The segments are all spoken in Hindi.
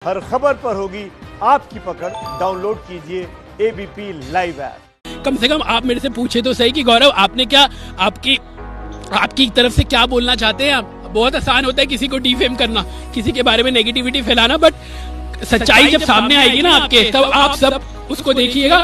हर खबर पर होगी आपकी पकड़। डाउनलोड कीजिए एबीपी लाइव ऐप। कम से कम आप मेरे से पूछे तो सही कि गौरव आपने क्या आपकी तरफ से क्या बोलना चाहते हैं आप। बहुत आसान होता है किसी को डिफेम करना, किसी के बारे में नेगेटिविटी फैलाना, बट सच्चाई जब सामने आएगी ना आपके, तब आप सब उसको देखिएगा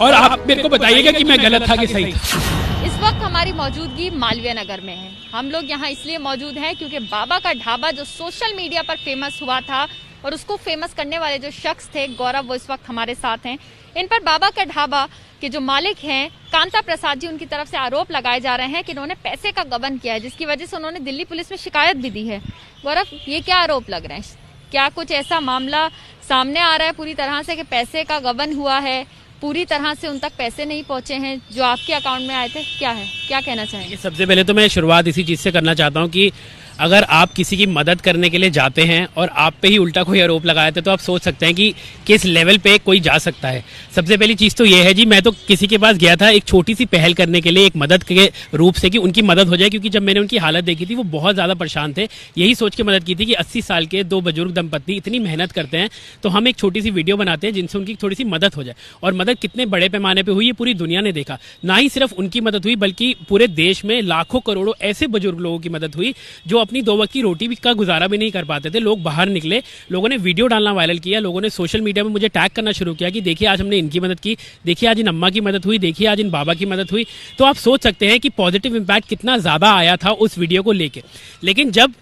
और आप मेरे को बताइएगा कि मैं गलत था कि सही था। इस वक्त हमारी मौजूदगी मालवीय नगर में है। हम लोग यहाँ इसलिए मौजूद हैं क्योंकि बाबा का ढाबा जो सोशल मीडिया पर फेमस हुआ था और उसको फेमस करने वाले जो शख्स थे गौरव, वो इस वक्त हमारे साथ हैं। इन पर बाबा का ढाबा के जो मालिक हैं कांता प्रसाद जी, उनकी तरफ से आरोप लगाए जा रहे हैं कि इन्होंने पैसे का गबन किया है, जिसकी वजह से उन्होंने दिल्ली पुलिस में शिकायत भी दी है। गौरव, ये क्या आरोप लग रहे हैं? क्या कुछ ऐसा मामला सामने आ रहा है पूरी तरह से कि पैसे का गबन हुआ है, पूरी तरह से उन तक पैसे नहीं पहुंचे हैं जो आपके अकाउंट में आए थे? क्या है, क्या कहना चाहेंगे? सबसे पहले तो मैं शुरुआत इसी चीज से करना चाहता हूँ कि अगर आप किसी की मदद करने के लिए जाते हैं और आप पे ही उल्टा कोई आरोप लगाए थे, तो आप सोच सकते हैं कि किस लेवल पे कोई जा सकता है। सबसे पहली चीज़ तो ये है जी, मैं तो किसी के पास गया था एक छोटी सी पहल करने के लिए, एक मदद के रूप से कि उनकी मदद हो जाए, क्योंकि जब मैंने उनकी हालत देखी थी वो बहुत ज़्यादा परेशान थे। यही सोच के मदद की थी कि 80 साल के दो बुजुर्ग दंपत्ति इतनी मेहनत करते हैं, तो हम एक छोटी सी वीडियो बनाते हैं जिनसे उनकी थोड़ी सी मदद हो जाए। और मदद कितने बड़े पैमाने पर हुई ये पूरी दुनिया ने देखा। ना ही सिर्फ उनकी मदद हुई बल्कि पूरे देश में लाखों करोड़ों ऐसे बुजुर्ग लोगों की मदद हुई जो अपनी 2 वक्त की रोटी का गुजारा भी नहीं कर पाते थे। लोग बाहर निकले, लोगों ने वीडियो डालना वायरल किया, लोगों ने सोशल मीडिया में मुझे टैग करना शुरू किया कि देखिए आज हमने इनकी मदद की, देखिए आज इन अम्मा की मदद हुई, देखिए आज इन बाबा की मदद हुई। तो आप सोच सकते हैं कि पॉजिटिव इंपैक्ट कितना ज्यादा आया था उस वीडियो को लेके। लेकिन जब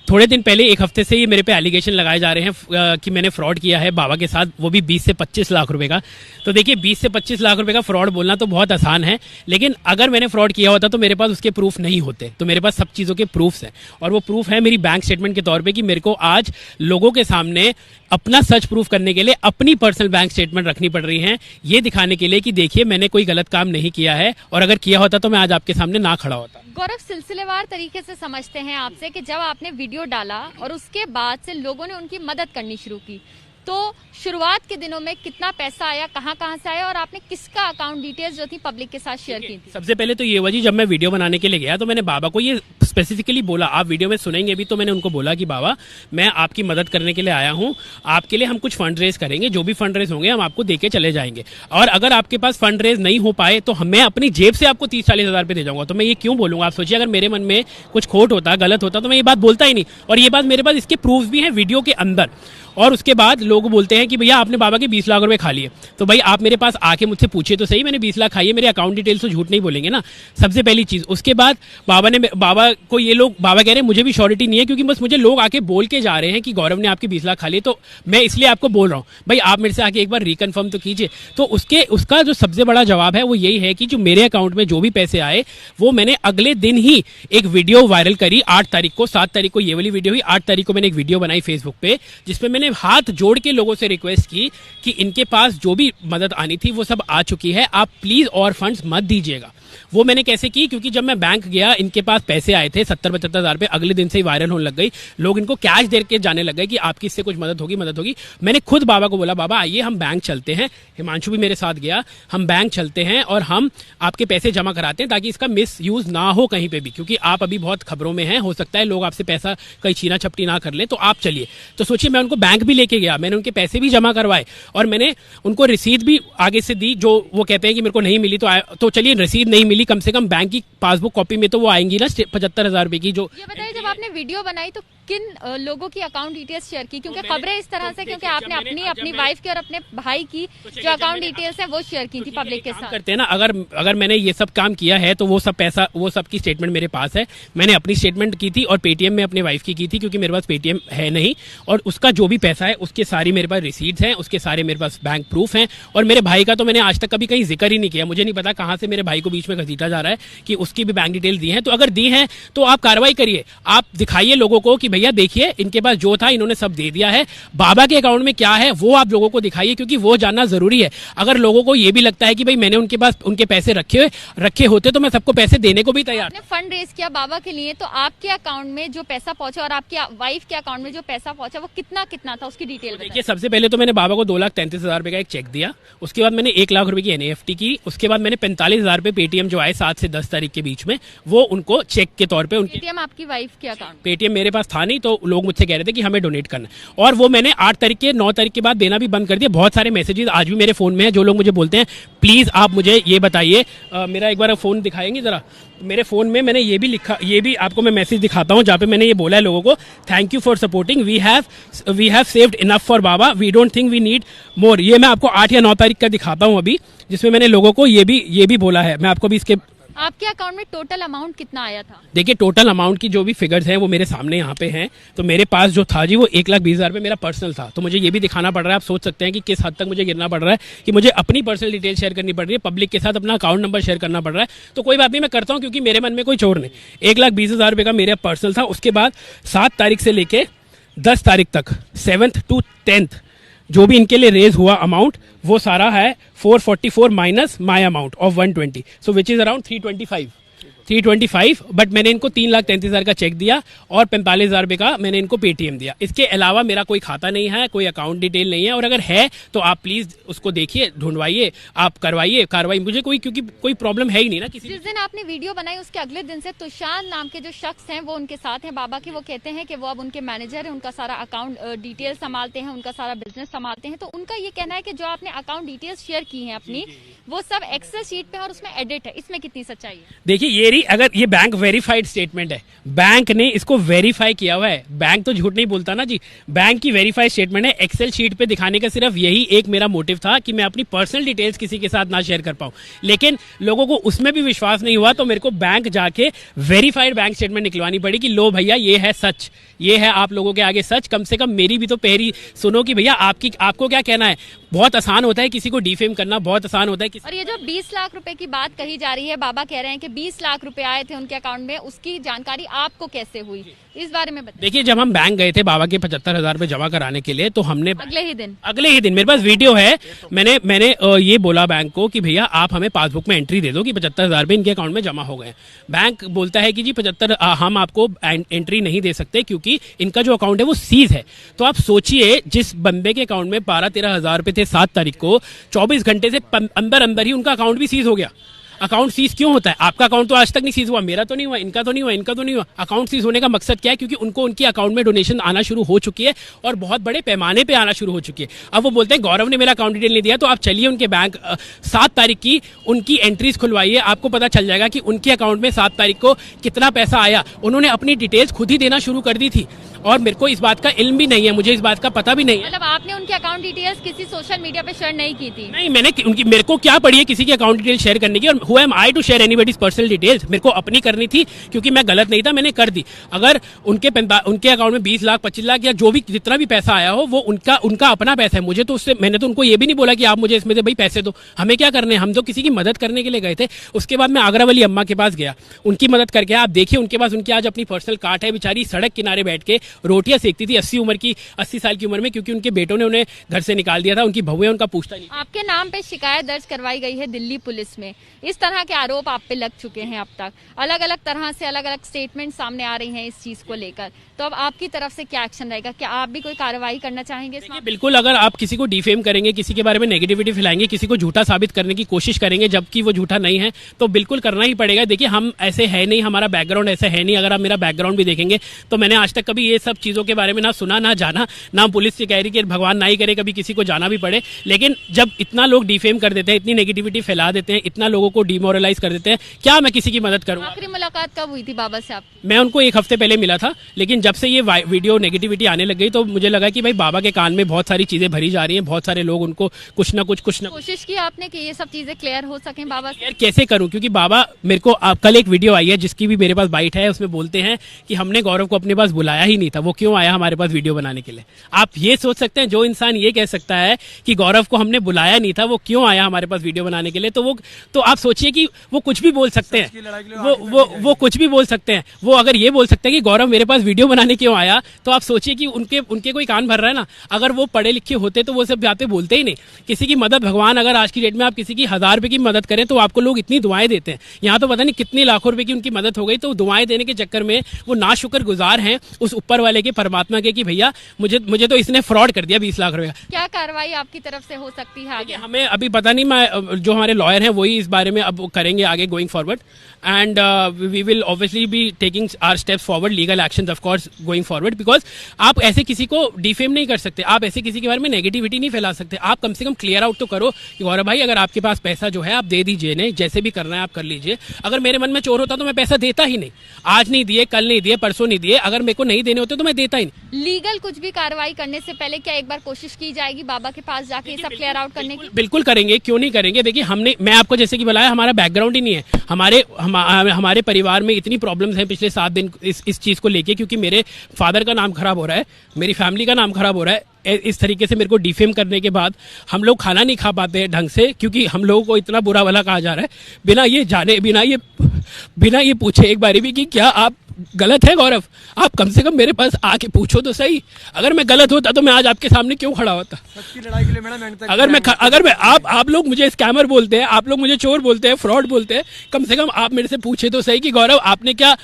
थोड़े दिन पहले, एक हफ्ते से ये मेरे पे एलिगेशन लगाए जा रहे हैं कि मैंने फ्रॉड किया है बाबा के साथ, वो भी 20 से 25 लाख रुपए का। तो देखिए 20 से 25 लाख रुपए का फ्रॉड बोलना तो बहुत आसान है, लेकिन अगर मैंने फ्रॉड किया होता तो मेरे पास उसके प्रूफ नहीं होते। तो मेरे पास सब चीज़ों के प्रूफ्स हैं, और वो प्रूफ है मेरी बैंक स्टेटमेंट के तौर पे कि मेरे को आज लोगों के सामने अपना सच प्रूफ करने के लिए अपनी पर्सनल बैंक स्टेटमेंट रखनी पड़ रही है, ये दिखाने के लिए कि देखिए मैंने कोई गलत काम नहीं किया है, और अगर किया होता तो मैं आज आपके सामने ना खड़ा होता। गौरव, सिलसिलेवार तरीके से समझते हैं आपसे कि जब आपने वीडियो डाला और उसके बाद से लोगों ने उनकी मदद करनी शुरू की, तो शुरुआत के दिनों में कितना पैसा आया, कहां से आया, और आपने किसका अकाउंट डिटेल्स जो थी पब्लिक के साथ शेयर की थी? सबसे पहले तो ये हुआ जी, जब मैं वीडियो बनाने के लिए गया तो मैंने बाबा को ये स्पेसिफिकली बोला, आप वीडियो में सुनेंगे भी, तो मैंने उनको बोला कि बाबा मैं आपकी मदद करने के लिए आया हूं, आपके लिए हम कुछ फंड रेज करेंगे, जो भी फंड रेज होंगे हम आपको देके चले जाएंगे, और अगर आपके पास फंड रेज नहीं हो पाए तो मैं अपनी जेब से आपको 30-40 हज़ार रुपए दे जाऊंगा। तो मैं ये क्यों बोलूंगा? आप सोचिए, अगर मेरे मन में कुछ खोट होता, गलत होता, तो मैं ये बात बोलता ही नहीं। और ये बात मेरे पास इसके प्रूफ भी है वीडियो के अंदर। और उसके बाद लोग बोलते हैं कि भैया आपने बाबा के 20 लाख रुपए खा लिए। तो भाई आप मेरे पास आके मुझसे पूछे तो सही, मैंने 20 लाख खाई है, मेरे अकाउंट डिटेल्स तो झूठ नहीं बोलेंगे ना, सबसे पहली चीज। उसके बाद बाबा को ये लोग, बाबा कह रहे हैं मुझे भी श्योरिटी नहीं है, क्योंकि बस मुझे लोग आके बोल के जा रहे हैं कि गौरव ने आपके 20 लाख खा लिए, तो मैं इसलिए आपको बोल रहा हूँ भाई आप मेरे से आके एक बार रिकन्फर्म तो कीजिए। तो उसका जो सबसे बड़ा जवाब है वो यही है कि जो मेरे अकाउंट में जो भी पैसे आए वो मैंने अगले दिन ही एक वीडियो वायरल करी। 8 तारीख को, 7 तारीख को ये वाली वीडियो हुई, 8 तारीख को मैंने एक वीडियो बनाई फेसबुक पे, जिसपे मैंने हाथ जोड़ के लोगों से रिक्वेस्ट की कि इनके पास जो भी मदद आनी थी वो सब आ चुकी है, आप प्लीज और फंड्स मत दीजिएगा। वो मैंने कैसे की? क्योंकि जब मैं बैंक गया, इनके पास पैसे आए थे 70-75 हज़ार रुपए, अगले दिन से ही वायरल होने लग गई, लोग इनको कैश दे के जाने लग गए कि आपकी इससे कुछ मदद होगी। मैंने खुद बाबा को बोला, बाबा आइए हम बैंक चलते हैं, हिमांशु भी मेरे साथ गया, हम बैंक चलते हैं और हम आपके पैसे जमा कराते हैं ताकि इसका मिस यूज ना हो कहीं पे भी, क्योंकि आप अभी बहुत खबरों में हैं, हो सकता है लोग आपसे पैसा कहीं छीना छपटी ना कर ले, तो आप चलिए। तो सोचिए, मैं उनको बैंक भी लेके गया, मैंने उनके पैसे भी जमा करवाए, और मैंने उनको रसीद भी आगे से दी, जो वो कहते हैं कि मेरे को नहीं मिली। तो चलिए, रसीद नहीं मिली, कम से कम बैंक की पासबुक कॉपी में तो वो आएंगी ना 75 हज़ार रुपए की। जो ये बताइए, जब आपने वीडियो बनाई तो किन लोगों की अकाउंट डिटेल्स शेयर की? क्योंकि खबरें इस तरह से, क्योंकि आपने अपनी वाइफ की और अपने भाई की जो अकाउंट डिटेल्स है वो शेयर की थी पब्लिक के साथ। करते हैं ना, अगर मैंने ये सब काम किया है तो वो सब पैसा, वो सब की स्टेटमेंट मेरे पास है। मैंने अपनी स्टेटमेंट की थी और पेटीएम में अपने वाइफ की थी, क्योंकि मेरे पास पेटीएम है नहीं, और उसका जो भी पैसा है उसके सारी मेरे पास रिसीट्स हैं, उसके सारे मेरे पास बैंक प्रूफ हैं। और मेरे भाई का तो मैंने आज तक कभी कहीं जिक्र ही नहीं किया, मुझे नहीं पता कहाँ से मेरे भाई को बीच में घसीटा जा रहा है कि उसकी भी बैंक डिटेल दी है। तो अगर दी है तो आप कार्रवाई करिए, आप दिखाइए लोगों को कि भैया देखिए इनके पास जो था इन्होंने सब दे दिया है। बाबा के अकाउंट में क्या है वो आप लोगों को दिखाइए, क्योंकि वो जानना जरूरी है। अगर लोगों को ये भी लगता है कि भाई मैंने उनके पास उनके पैसे रखे होते तो मैं सबको पैसे देने को भी तैयार। आपने फंड रेज किया बाबा के लिए, तो आपके अकाउंट में जो पैसा पहुंचा और आपकी वाइफ के अकाउंट में जो पैसा पहुंचा वो कितना था, उसकी डिटेल देखिए। सबसे पहले तो मैंने बाबा को 2,33,000 रुपए का एक चेक दिया, उसके बाद मैंने 1 लाख रुपए की NEFT की, उसके बाद मैंने 45,000 रुपए पेटीएम जो आए 7 से 10 तारीख के बीच में, वो उनको चेक के तौर पे, उनकी पेटीएम आपकी वाइफ के अकाउंट, पेटीएम मेरे पास था नहीं, तो लोग मुझसे कह रहे थे कि हमें डोनेट करना है। और वो मैंने 8 तारीख के 9 तारीख के बाद देना भी बंद कर दिया। बहुत सारे मैसेजेस आज भी मेरे फ़ोन में हैं, जो लोग मुझे बोलते हैं प्लीज़ आप मुझे ये बताइए। मेरा एक बार फ़ोन दिखाएंगे ज़रा, मेरे फ़ोन में मैंने ये भी लिखा, ये भी आपको मैं मैसेज दिखाता हूँ जहाँ पे मैंने ये बोला है लोगों को, thank you for supporting, we have saved enough for Baba, we don't think we need more. ये मैं आपको 8 या 9 तारीख का दिखाता हूँ अभी, जिसमें मैंने लोगों को ये भी बोला है। मैं आपको भी इसके, आपके अकाउंट में टोटल अमाउंट कितना आया था? देखिए टोटल अमाउंट की जो भी फिगर्स हैं वो मेरे सामने यहाँ पे हैं। तो मेरे पास जो था जी वो 1,20,000 रुपये मेरा पर्सनल था। तो मुझे ये भी दिखाना पड़ रहा है, आप सोच सकते हैं कि किस हद तक मुझे गिरना पड़ रहा है कि मुझे अपनी पर्सनल डिटेल शेयर करनी पड़ रही है, पब्लिक के साथ अपना अकाउंट नंबर शेयर करना पड़ रहा है। तो कोई बात नहीं, मैं करता हूँ, क्योंकि मेरे मन में कोई चोर नहीं। 1,20,000 रुपये का मेरा पर्सनल था। उसके बाद 7 तारीख से लेके 10 तारीख तक, 7th to 10th जो भी इनके लिए रेज हुआ अमाउंट वो सारा है 444 minus my amount of 120, so which is around 325। But मैंने इनको 3,33,000 का चेक दिया और 45,000 रुपये का मैंने इनको पेटीएम दिया। इसके अलावा मेरा कोई खाता नहीं है, कोई अकाउंट डिटेल नहीं है। और अगर है तो आप प्लीज उसको देखिए, ढूंढवाइए, आप करवाइए कार्रवाई मुझे कोई, क्योंकि कोई प्रॉब्लम है ही नहीं ना किसी। जिस दिन आपने वीडियो बनाई उसके अगले दिन से तुषार नाम के जो शख्स हैं वो उनके साथ हैं बाबा के। वो कहते हैं कि वो अब उनके मैनेजर हैं, उनका सारा अकाउंट डिटेल संभालते हैं, उनका सारा बिजनेस संभालते हैं। तो उनका ये कहना है कि जो आपने अकाउंट डिटेल्स शेयर की हैं अपनी, वो सब एक्सेल शीट पे और उसमें एडिट है। इसमें कितनी सच्चाई है? देखिए ये रही, अगर ये बैंक वेरीफाइड स्टेटमेंट है, बैंक ने इसको वेरीफाई किया हुआ है, बैंक तो झूठ नहीं बोलता ना जी, बैंक की वेरीफाइड स्टेटमेंट है। एक्सेल शीट पे दिखाने का सिर्फ यही एक मेरा मोटिव था कि मैं अपनी पर्सनल डिटेल्स किसी के साथ ना शेयर कर पाऊं। लेकिन लोगों को उसमें भी विश्वास नहीं हुआ, तो मेरे को बैंक जाके वेरीफाइड बैंक स्टेटमेंट निकलवानी पड़ी कि लो भैया ये है सच, ये है आप लोगों के आगे सच। कम से कम मेरी भी तो पहरी सुनो कि भैया आपको क्या कहना है। बहुत आसान होता है किसी को डिफेम करना, बहुत आसान होता है। और ये जो 20 लाख रुपए की बात कही जा रही है, बाबा कह रहे हैं कि 20 लाख रुपए आए थे उनके अकाउंट में, उसकी जानकारी आपको कैसे हुई, इस बारे में बताइए। देखिए जब हम बैंक गए थे बाबा के 75,000 रुपए जमा कराने के लिए, तो हमने अगले ही दिन मेरे पास वीडियो है, मैंने ये बोला बैंक को कि भैया आप हमें पासबुक में एंट्री दे दो कि 75,000 रुपए इनके अकाउंट में जमा हो गए। बैंक बोलता है कि जी 75 हम आपको एंट्री नहीं दे सकते क्योंकि इनका जो अकाउंट है वो सीज है। तो आप सोचिए, जिस बंदे के अकाउंट में 12-13 हजार रुपए थे 7 तारीख को, 24 घंटे से अंदर ही उनका अकाउंट भी सीज हो गया। अकाउंट सीज क्यों होता है? आपका अकाउंट तो आज तक नहीं सीज हुआ, मेरा तो नहीं हुआ, इनका तो नहीं हुआ। अकाउंट सीज होने का मकसद क्या है? क्योंकि उनको उनके अकाउंट में डोनेशन आना शुरू हो चुकी है और बहुत बड़े पैमाने पे आना शुरू हो चुकी है। अब वो बोलते हैं गौरव ने मेरा अकाउंट डिटेल नहीं दिया। तो आप चलिए उनके बैंक 7 तारीख की उनकी एंट्रीज खुलवाइए, आपको पता चल जाएगा कि उनके अकाउंट में 7 तारीख को कितना पैसा आया। उन्होंने अपनी डिटेल्स खुद ही देना शुरू कर दी थी और मेरे को इस बात का इल्म भी नहीं है, मुझे इस बात का पता भी नहीं है। मतलब आपने उनके अकाउंट डिटेल्स किसी सोशल मीडिया पे शेयर नहीं की थी? नहीं, मैंने मेरे को क्या पड़ी है किसी की अकाउंट डिटेल शेयर करने की, और who am I to share anybody's personal details? मेरे को अपनी करनी थी क्योंकि मैं गलत नहीं था, मैंने कर दी। अगर उनके अकाउंट में 20 लाख 25 लाख या जो भी जितना भी पैसा आया हो वो उनका अपना पैसा है। मुझे तो उससे, मैंने तो उनको ये भी नहीं बोला कि आप मुझे इसमें से भाई पैसे दो, हमें क्या करने, हम तो किसी की मदद करने के लिए गए थे। उसके बाद मैं आगरा वाली अम्मा के पास गया, उनकी मदद करके आप देखिए उनके पास उनकी आज अपनी पर्सनल कार्ट है। बेचारी सड़क किनारे बैठ के रोटियां सेकती थी 80 साल की उम्र में, क्योंकि उनके बेटों ने उन्हें घर से निकाल दिया था। उनकी बहू है, उनका पूछता नहीं। आपके नाम पे शिकायत दर्ज करवाई गई है दिल्ली पुलिस में, इस तरह के आरोप आप पे लग चुके हैं। अब तक अलग अलग तरह से अलग अलग स्टेटमेंट सामने आ रही हैं इस चीज को लेकर, तो अब आपकी तरफ से क्या एक्शन रहेगा? क्या आप भी कोई कार्रवाई करना चाहेंगे? बिल्कुल, अगर आप किसी को डिफेम करेंगे, किसी के बारे में नेगेटिविटी फैलाएंगे, किसी को झूठा साबित करने की कोशिश करेंगे जबकि वो झूठा नहीं है, तो बिल्कुल करना ही पड़ेगा। देखिए हम ऐसे है नहीं, हमारा बैकग्राउंड ऐसा है नहीं। अगर आप मेरा बैकग्राउंड भी देखेंगे तो मैंने आज तक कभी ये सब चीजों के बारे में ना सुना ना जाना, ना पुलिस से कह रही कि भगवान ना ही करे कभी किसी को जाना भी पड़े। लेकिन जब इतना लोग डिफेम कर देते हैं, इतनी नेगेटिविटी फैला देते हैं, इतना लोगों को डिमोरलाइज कर देते हैं, क्या मैं किसी की मदद करूं? आखिरी मुलाकात कब हुई थी बाबा से आपकी? मैं उनको 1 हफ्ते पहले मिला था, लेकिन जब से ये वीडियो नेगेटिविटी आने लग गई तो मुझे लगा कि भाई बाबा के कान में बहुत सारी चीजें भरी जा रही हैं, बहुत सारे लोग उनको कुछ ना कुछ कोशिश की आपने कि ये सब चीजें क्लियर हो सके बाबा से? यार कैसे करूं, क्योंकि बाबा मेरे को कल एक वीडियो आई है जिसकी भी मेरे पास बाइट है, उसमें बोलते हैं कि हमने गौरव को अपने पास बुलाया ही नहीं था, वो क्यों आया हमारे पास वीडियो बनाने के लिए। आप ये सोच सकते हैं, जो इंसान ये कह सकता है कि गौरव को हमने बुलाया नहीं था, वो क्यों आया हमारे पास वीडियो बनाने के लिए, तो आप सोचिए कि वो कुछ भी बोल सकते हैं, वो कुछ भी बोल सकते हैं। वो अगर ये बोल सकते हैं कि गौरव मेरे पास वीडियो बनाने क्यों आया, तो आप सोचिए कि उनके कोई कान भर रहा है ना। अगर वो पढ़े लिखे होते तो वो सब बातें बोलते ही नहीं। किसी की मदद, भगवान अगर आज की डेट में आप किसी की 1000 रुपए की मदद करें तो आपको लोग इतनी दुआएं देते हैं। यहाँ तो पता नहीं कितने लाखों रुपए की उनकी मदद हो गई, तो दुआएं देने के चक्कर में वो नाशुक्र गुजार हैं उस ऊपर ऊपर वाले के, परमात्मा के, कि भैया मुझे तो इसने फ्रॉड कर दिया 20 लाख रुपया। क्या कार्रवाई आपकी तरफ से हो सकती है आगे? हमें अभी पता नहीं, मैं जो हमारे लॉयर हैं वही इस बारे में अब करेंगे आगे going forward, and we will obviously be taking our steps forward, legal actions of course going forward, because आप ऐसे किसी को डिफेम नहीं कर सकते, आप ऐसे किसी के बारे में नेगेटिविटी नहीं फैला सकते। आप कम से कम क्लियर आउट तो करो कि गौरव भाई अगर आपके पास पैसा जो है आप दे दीजिए, नहीं जैसे भी करना है आप कर लीजिए। अगर मेरे मन में चोर होता तो मैं पैसा देता ही नहीं, आज नहीं दिए, कल नहीं दिए, परसों नहीं दिए, अगर मेरे को नहीं देने होते तो मैं देता ही नहीं। लीगल कुछ भी कार्रवाई करने से पहले क्या एक बार कोशिश की जाएगी बाबा के पास जाके ये सब क्लियर आउट करने की? बिल्कुल करेंगे, क्यों नहीं करेंगे। देखिए मैं आपको जैसे कि बताया, हमारा बैकग्राउंड ही नहीं है, हमारे परिवार में इतनी प्रॉब्लम्स हैं पिछले 7 दिन इस चीज को लेके, क्योंकि मेरे फादर का नाम खराब हो रहा है, मेरी फैमिली का नाम खराब हो रहा है। इस तरीके से मेरे को डिफेम करने के बाद हम लोग खाना नहीं खा पाते हैं ढंग से, क्योंकि हम लोगों को इतना बुरा भला कहा जा रहा है बिना ये जाने, बिना ये पूछे एक बारी भी कि क्या आप गलत है गौरव। आप कम से कम मेरे पास आके पूछो तो सही। अगर मैं गलत होता तो मैं आज आपके सामने क्यों खड़ा होता? सच की लड़ाई के लिए मैडम अगर मैं आप लोग मुझे स्कैमर बोलते हैं, आप लोग मुझे चोर बोलते हैं, फ्रॉड बोलते हैं, कम से कम आप मेरे से पूछे तो सही कि गौरव आपने क्या,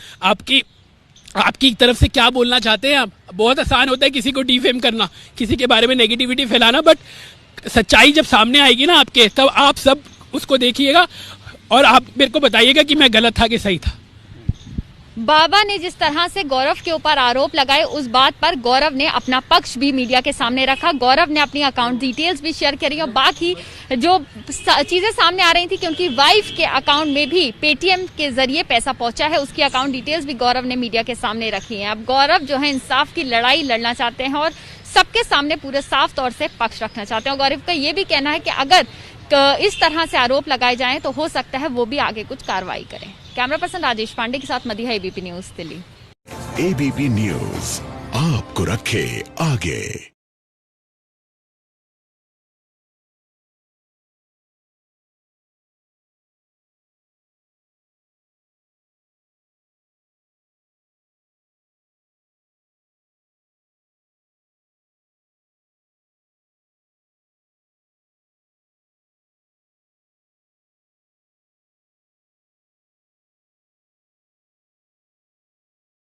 आपकी तरफ से क्या बोलना चाहते हैं आप। बहुत आसान होता है किसी को डिफेम करना, किसी के बारे में नेगेटिविटी फैलाना, बट सच्चाई जब सामने आएगी ना आपके, तब आप सब उसको देखिएगा और आप मेरे को बताइएगा कि मैं गलत था कि सही था। बाबा ने जिस तरह से गौरव के ऊपर आरोप लगाए, उस बात पर गौरव ने अपना पक्ष भी मीडिया के सामने रखा। गौरव ने अपनी अकाउंट डिटेल्स भी शेयर करी और बाकी जो चीजें सामने आ रही थी कि उनकी वाइफ के अकाउंट में भी पेटीएम के जरिए पैसा पहुंचा है, उसकी अकाउंट डिटेल्स भी गौरव ने मीडिया के सामने रखी है। अब गौरव जो है इंसाफ की लड़ाई लड़ना चाहते हैं और सबके सामने पूरे साफ तौर से पक्ष रखना चाहते हैं। गौरव का ये भी कहना है कि अगर इस तरह से आरोप लगाए जाएं तो हो सकता है वो भी आगे कुछ कार्रवाई करें। कैमरा पर्सन राजेश पांडे के साथ Madiha, ABP news Delhi. ABP news आपको रखे आगे।